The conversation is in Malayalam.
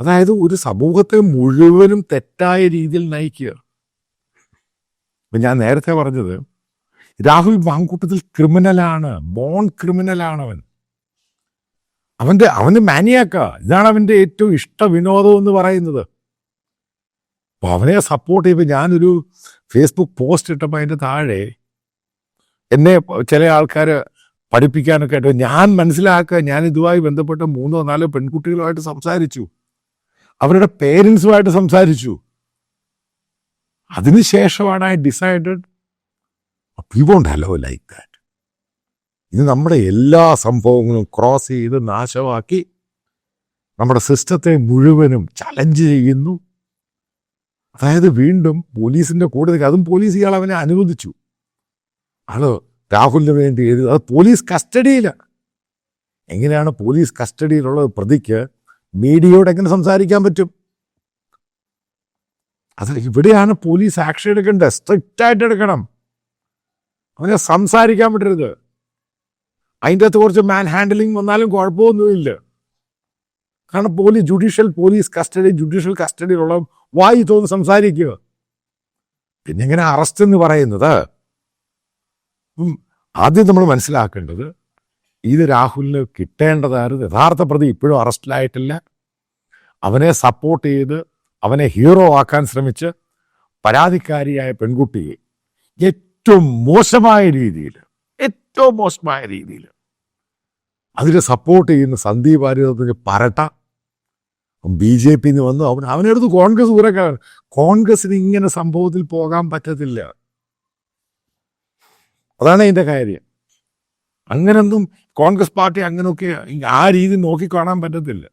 അതായത് ഒരു സമൂഹത്തെ മുഴുവനും തെറ്റായ രീതിയിൽ നയിക്കുക. ഇപ്പം ഞാൻ നേരത്തെ പറഞ്ഞത് രാഹുൽ മാങ്കൂട്ടത്തിൽ ക്രിമിനലാണ്, ബോൺ ക്രിമിനലാണ് അവൻ. അവന് മാനിയാക്ക. ഇതാണ് അവൻ്റെ ഏറ്റവും ഇഷ്ട വിനോദം എന്ന് പറയുന്നത്. അപ്പോൾ അവനെ സപ്പോർട്ട് ചെയ്യുമ്പോൾ ഞാനൊരു ഫേസ്ബുക്ക് പോസ്റ്റ് ഇട്ടപ്പോൾ അതിൻ്റെ താഴെ എന്നെ ചില ആൾക്കാർ പഠിപ്പിക്കാനൊക്കെ ആയിട്ട് ഞാൻ മനസ്സിലാക്കുക, ഞാൻ ഇതുമായി ബന്ധപ്പെട്ട 3 or 4 പെൺകുട്ടികളുമായിട്ട് സംസാരിച്ചു, അവരുടെ പേരൻസുമായിട്ട് സംസാരിച്ചു. അതിനുശേഷമാണ് I decided we won't allow like that. ഇത് നമ്മുടെ എല്ലാ സംഭവങ്ങളും ക്രോസ് ചെയ്ത് നാശമാക്കി നമ്മുടെ സിസ്റ്റത്തെ മുഴുവനും ചലഞ്ച് ചെയ്യുന്നു. അതായത് വീണ്ടും പോലീസിൻ്റെ കൂടെ അതും പോലീസ് ഇയാൾ അവനെ അനുവദിച്ചു. അത് രാഹുലിന് വേണ്ടി എഴുതി. അത് പോലീസ് കസ്റ്റഡിയിലാണ്. എങ്ങനെയാണ് പോലീസ് കസ്റ്റഡിയിലുള്ള പ്രതിക്ക് മീഡിയയോട് എങ്ങനെ സംസാരിക്കാൻ പറ്റും? അത് ഇവിടെയാണ് പോലീസ് ആക്ഷൻ എടുക്കേണ്ടത്. സ്ട്രിക്റ്റായിട്ട് എടുക്കണം. അവനെ സംസാരിക്കാൻ പറ്റരുത്. അതിൻ്റെ അകത്ത് കുറച്ച് മാൻ ഹാൻഡിലിംഗ് വന്നാലും കുഴപ്പമൊന്നുമില്ല. കാരണം പോലീസ് ജുഡീഷ്യൽ കസ്റ്റഡിയിലുള്ള വായി തോന്നി സംസാരിക്കുക. പിന്നെ എങ്ങനെ അറസ്റ്റ് എന്ന് പറയുന്നത്? ആദ്യം നമ്മൾ മനസ്സിലാക്കേണ്ടത് ഇത് രാഹുലിന് കിട്ടേണ്ടതായിരുന്നു. യഥാർത്ഥ പ്രതി ഇപ്പോഴും അറസ്റ്റിലായിട്ടില്ല. അവനെ സപ്പോർട്ട് ചെയ്ത് അവനെ ഹീറോ ആക്കാൻ ശ്രമിച്ച് പരാതിക്കാരിയായ പെൺകുട്ടിയെ ഏറ്റവും മോശമായ രീതിയിൽ അതിനെ സപ്പോർട്ട് ചെയ്യുന്ന സന്ദീപ് വാര്യത്തിന് പരട്ട BJP വന്നു. അവനെടുത്ത് കോൺഗ്രസ് ഊരക്കാണ്. കോൺഗ്രസിന് ഇങ്ങനെ സംഭവത്തിൽ പോകാൻ പറ്റത്തില്ല. അതാണ് അതിൻ്റെ കാര്യം. അങ്ങനൊന്നും കോൺഗ്രസ് പാർട്ടി അങ്ങനെയൊക്കെ ആ രീതി നോക്കിക്കാണാൻ പറ്റത്തില്ല.